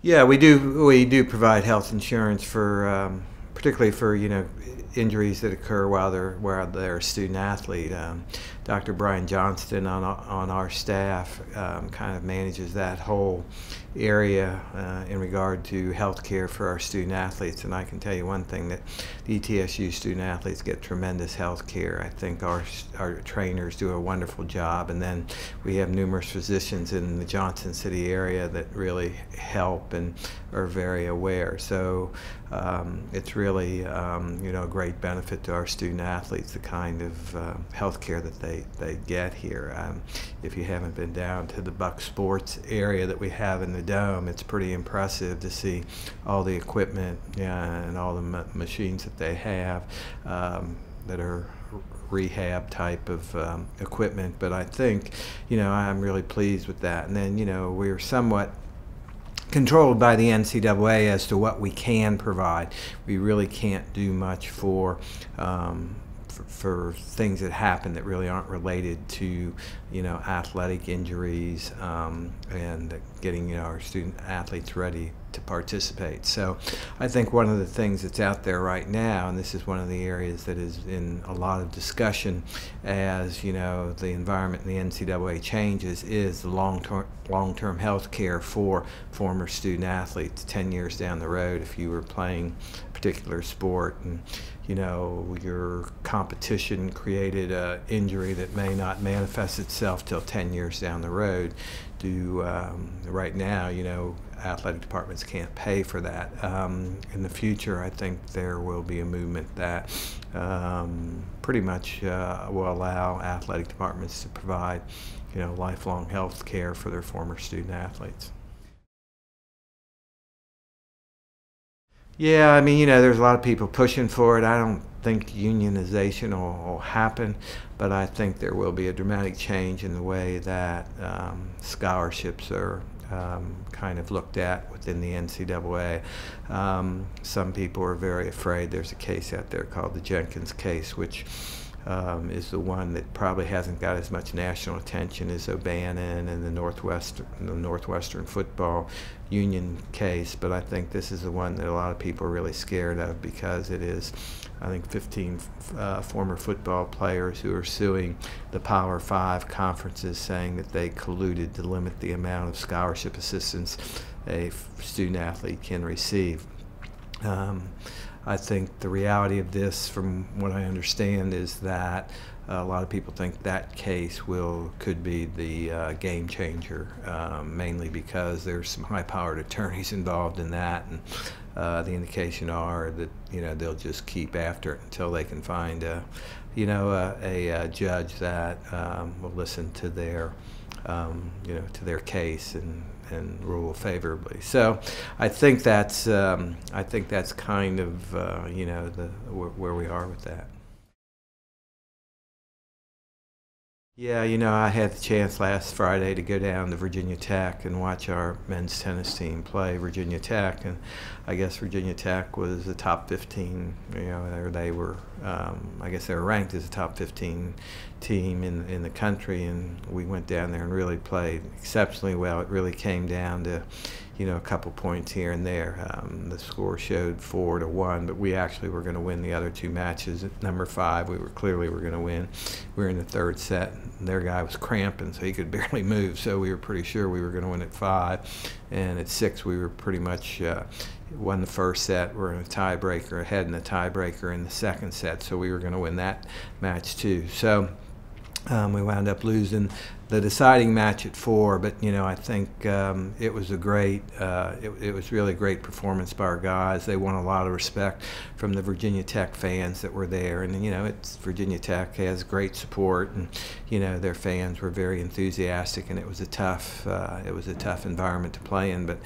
Yeah, we do provide health insurance for particularly for injuries that occur while they're a student athlete. Dr. Brian Johnston on our staff kind of manages that whole area in regard to health care for our student athletes. And I can tell you one thing, that the ETSU student athletes get tremendous health care. I think our trainers do a wonderful job, and then we have numerous physicians in the Johnson City area that really help and are very aware. So it's really a great benefit to our student athletes, the kind of health care that they get here. If you haven't been down to the Buck Sports area that we have in the Dome, it's pretty impressive to see all the equipment and all the machines that they have that are rehab type of equipment. But I think, I'm really pleased with that. And then, we're somewhat controlled by the NCAA as to what we can provide. We really can't do much for things that happen that really aren't related to athletic injuries and getting our student athletes ready to participate. So I think one of the things that's out there right now, and this is one of the areas that is in a lot of discussion as the environment in the NCAA changes, is the long-term health care for former student athletes 10 years down the road. If you were playing a particular sport and your competition created an injury that may not manifest itself till 10 years down the road, right now, athletic departments can't pay for that. In the future, I think there will be a movement that pretty much will allow athletic departments to provide lifelong health care for their former student athletes. Yeah, I mean, there's a lot of people pushing for it. I don't think unionization will happen, but I think there will be a dramatic change in the way that scholarships are kind of looked at within the NCAA. Some people are very afraid. There's a case out there called the Jenkins case, which is the one that probably hasn't got as much national attention as O'Bannon and the Northwestern football union case, but I think this is the one that a lot of people are really scared of, because it is, I think, 15 former football players who are suing the Power Five conferences, saying that they colluded to limit the amount of scholarship assistance a student athlete can receive. I think the reality of this, from what I understand, is that a lot of people think that case could be the game changer, mainly because there's some high-powered attorneys involved in that, and the indication are that they'll just keep after it until they can find a judge that will listen to their to their case and rule favorably. So I think that's kind of where we are with that. Yeah, I had the chance last Friday to go down to Virginia Tech and watch our men's tennis team play Virginia Tech, and I guess Virginia Tech was the top 15. They were, I guess they were ranked as a top 15 team in the country, and we went down there and really played exceptionally well. It really came down to a couple points here and there. The score showed 4-1, but we actually were going to win the other two matches. At number 5, we were going to win. We were in the third set. And their guy was cramping, so he could barely move. So we were pretty sure we were going to win at 5. And at 6, we were pretty much won the first set. We're in a tiebreaker, ahead in the tiebreaker in the second set. So we were going to win that match too. So we wound up losing the deciding match at 4, but I think it was a great, it was really a great performance by our guys. They won a lot of respect from the Virginia Tech fans that were there, and it's Virginia Tech has great support, and their fans were very enthusiastic, and it was a tough environment to play in, but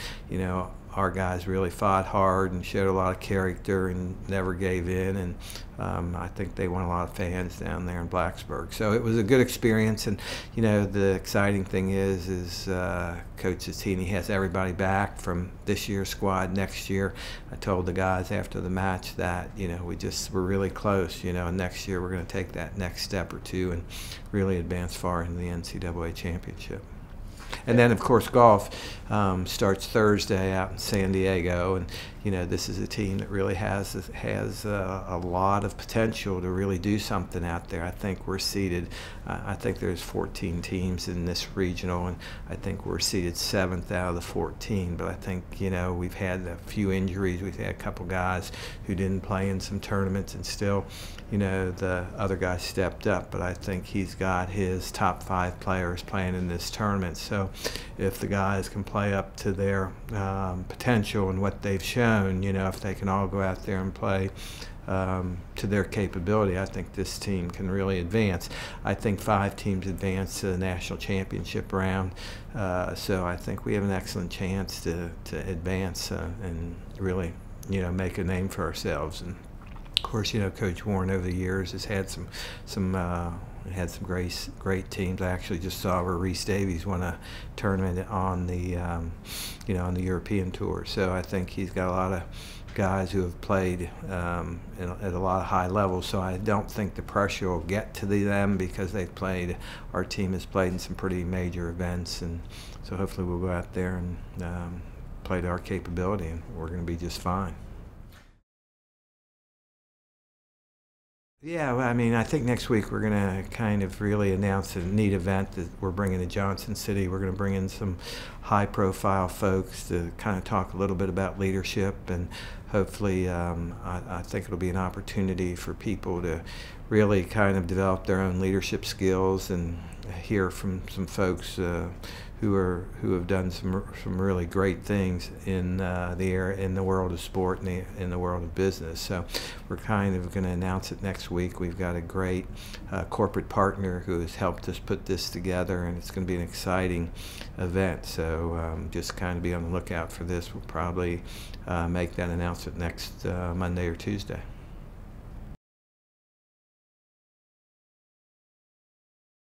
our guys really fought hard and showed a lot of character and never gave in, and I think they won a lot of fans down there in Blacksburg. So it was a good experience, and the exciting thing is Coach Zattini has everybody back from this year's squad next year. I told the guys after the match that we're really close, and next year we're going to take that next step or two and really advance far into the NCAA championship. And then, of course, golf starts Thursday out in San Diego, and this is a team that really has a lot of potential to really do something out there. I think we're seeded. I think there's 14 teams in this regional, and I think we're seeded 7th out of the 14. But I think we've had a few injuries. We've had a couple guys who didn't play in some tournaments, and still, the other guy stepped up. But I think he's got his top 5 players playing in this tournament. So if the guys can play up to their potential and what they've shown, if they can all go out there and play to their capability, I think this team can really advance. I think 5 teams advance to the national championship round, so I think we have an excellent chance to advance and really, make a name for ourselves. And of course, Coach Warren over the years has had some great teams. I actually just saw where Reese Davies won a tournament on the on the European tour. So I think he's got a lot of guys who have played at a lot of high levels. So I don't think the pressure will get to them because they've played. Our team has played in some pretty major events, and so hopefully we'll go out there and play to our capability, and we're going to be just fine. Yeah, well, I think next week we're going to kind of really announce a neat event that we're bringing to Johnson City. We're going to bring in some high-profile folks to kind of talk a little bit about leadership, and hopefully I think it'll be an opportunity for people to really kind of develop their own leadership skills and hear from some folks who have done some really great things in the world of sport and in the world of business. So we're kind of going to announce it next week. We've got a great corporate partner who has helped us put this together, and it's going to be an exciting event. So just kind of be on the lookout for this. We'll probably make that announcement next Monday or Tuesday.